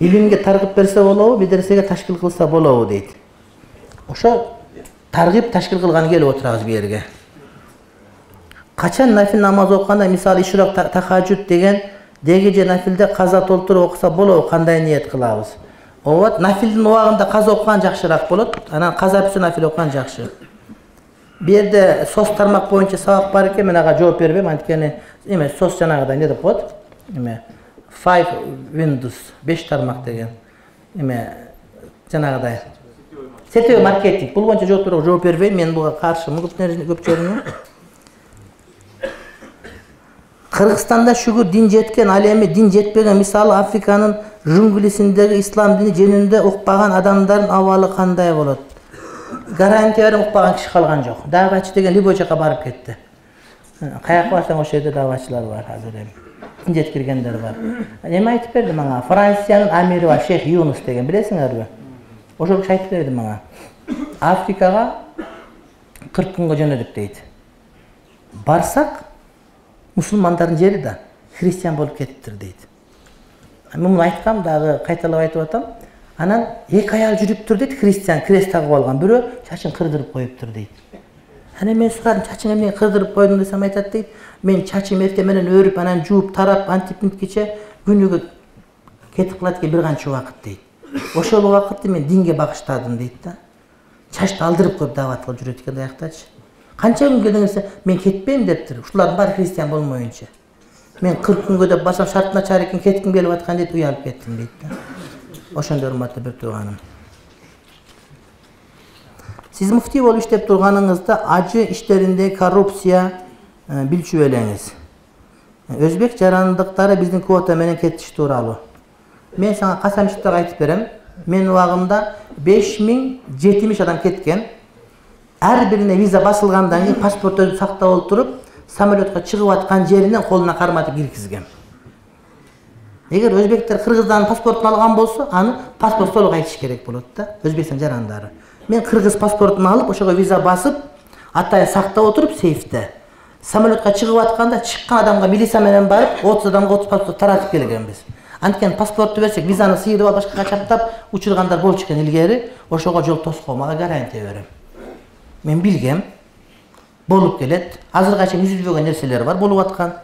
илимге таргып берсе болобу, медресеге ташкил кылса болобу дейт. Ошо таргып ташкил кылган келип отурабыз бу жерге. Качан нафил намаз окуганда, мисалы ишрак тахажжуд деген деги же нафилде каза толтуруп окуса болобу, кандай ниет кылабыз? Ооба, нафилдин убагында каза окуган жакшыраак болот, анан каза бүтүн нафил окуган жакшы. Бу жерде сос тармак боюнча сабак бар экен, мен ага жооп бербейм, анткени эме сос жанагыдай не деп коет? Эме 5 Windows 5 тармак деген. Эме жанагыдай сетеби маркетинг. Бул боюнча жооп бербейм, мен буга каршымын көпчөлүгүнө. Кыргызстанда шүгүр дин жеткен, ал эми дин жетпеген, мисалы Африканын жуңгулисиндеги ислам дини жөнүндө укпаган адамдардын абалы кандай болот? Гарантия берем, укпаган киши калган жок. Давачы деген любой жака барып кетти. Каяка барсаң ошол жерде давачылар бар азыр эми. Дин жеткиргендер бар. Эме айтып берди мага, Франциянын амири бар, Шейх Юнус деген, билесиңерби? Ошол киши айтып берди мага. Африкага 40 күнгө жөнөдүк дейт. Барсак мусулмандардын жери да христиан болуп кетиптир дейт. Мен муну айткам дагы, кайталап айтып атам. Анан эки аял жүрүптүр дейт, христиан крест тагып алган. Бирөө чачын кырдырып коюптур дейт. Анан мен сурадым, чачың эмне кырдырып койдуң десем, айтат дейт. Мен чачым эртең менен өрүп, анан жууп, тарап, антипинткиче күнүгө кетип калат экен бир канча убакыт дейт. Ошол убакытты мен динге багыштадым дейт да. Чачты алдырып коюп дават кылып жүрөт экен аяктачы. Канча күнгө деңиз, мен кетпейм дептир. Ушулардын баары христиан болмоюнча. Мен 40 күнгө деп барсам шартына чаар экен, кетким келип аткан дейт, уялып кеттим дейт да. Ошондой урматтуу бир тууганым. Сиз муфтий болуп иштеп турганыңызда ажы иштеринде коррупция билчү элеңиз. Өзбек жарандыктары биздин квота менен кетиш тууралуу. Мен сага касам ичип айтып берем. Мен убагымда 5070 адам кеткен. Ар бирине виза басылгандан кийин паспорту сактап олтуруп, самолетко чыгып аткан жеринен колуна карматып киргизгем. Эгер өзбектер кыргыздардын паспортун алган болсо, аны паспорт толук айтыш керек болот да, Өзбекстан жарандары. Мен кыргыз паспортун алып, ошого виза басып, атайын сактап отуруп сейфте. Самолетко чыгып атканда чыккан адамга милиция менен барып, 30 адамга 30 паспорт таратып келгенбиз. Анткени паспорту берсек, визаны сыйдып алып башкага чаптап учургандар болчу экен илгери, ошого жол тоскоо, мага гарантия берем. Мен билгем, болуп келет. Азырга чейин үзүлбөгөн нерселер бар, болуп аткан.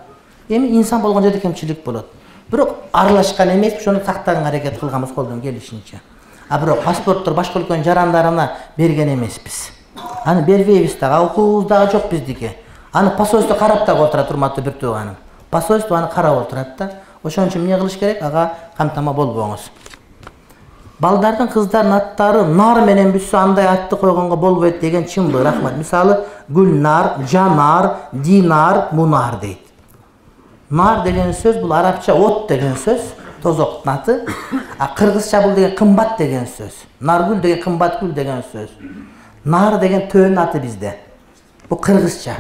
Эми инсан болгон жерде кемчилик болот. Бирок аралашкан эмеспиз, ошону сактаганга аракет кылганбыз колдон келишинче. А бирок паспорттор башка өлкөнүн жарандарына берген эмеспиз. Аны бербейбиз дагы, укугубуз дагы жок биздики. Аны посольство карап дагы отурат, урматтуу бир тууганым. Посольство аны карап отурат да. Ошон үчүн эмне кылыш керек? Ага камтама болбоңуз. Балдардын, кыздардын аттары нар менен бүтсө андай атты койгонго болбойт деген чынбы? Рахмат. Мисалы Гүлнар, Жанар, Динар, Мунар дейт. Нар деген сөз бул арабча от деген сөз, тозоктун аты. А кыргызча бул деген кымбат деген сөз. Наргүл деген кымбат гүл деген сөз. Нар деген төөнүн аты бизде. Бул кыргызча.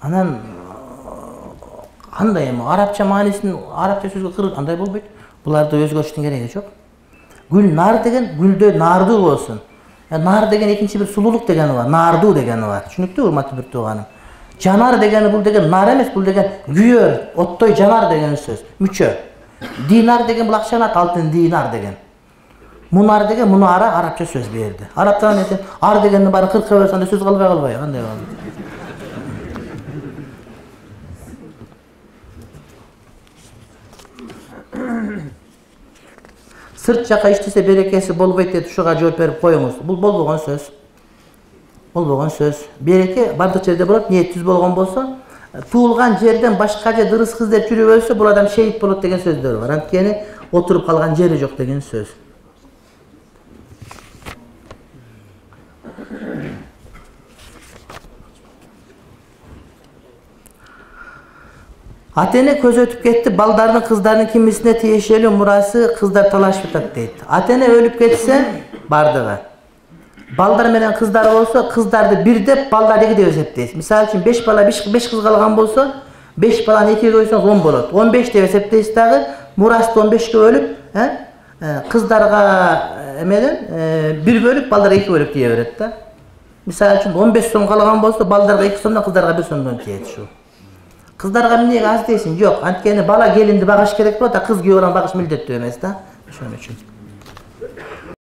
Анан кандай эми арабча маанисин арабча сөзгө кыргыз андай болбойт. Буларды өзгөртүштүн кереги жок. Гүлнар деген гүлдөй нардуу болсун. Нар деген экинчи бир сулуулук дегени бар, нардуу дегени бар. Түшүнүктүү урматтуу бир тууганым. Жанар дегени бул деген нар эмес, бул деген күйөр, оттой жанар деген сөз, мүчө. Динар деген бул акчанын аты, алтын динар деген. Мунар деген мунара арабча сөз берди. Арабтан экен ар дегенди баары кыркы берсе андай сөз калбай калбайбы? Кандай болду? Сырт жака иштесе берекеси болбойт деп ушуга жооп берип коюңуз. Бул болбогон сөз. Болбогон сөз. Береке бардык жерде болот, ниет түз болгон болсо, туулган жерден башка же дырыс кыз деп жүрүп өлсө, бул адам шейит болот деген сөздөр бар. Анткени отуруп калган жери жок деген сөз. Атене көз өтүп кетти, балдардын, кыздардын кимисине тиешелүү мурасы кыздар талашып атат дейт. Атене өлүп кетсе, бардыгы. Балдар менен кыздар болсо, кыздарды бир деп, балдар эки деп эсептейсиз. Мисалы үчүн 5 бала 5 кыз калган болсо, 5 баланы 2-ге бөлсөңүз 10 болот. 15 деп эсептейсиз дагы, мурасты 15ке бөлүп, кыздарга эмеден 1 бөлүп, балдарга 2 бөлүп тие берет да. Мисалы үчүн 15 сом калган болсо, балдарга 2 сомдон, кыздарга 1 сомдон тиет ушу. Kızlarga emnege az deysin? Yok. Antkeni bala gelindi bagaş gerek bolsa kız kuyovlan bagaş mildеттүү emes da. Şonuň üçin.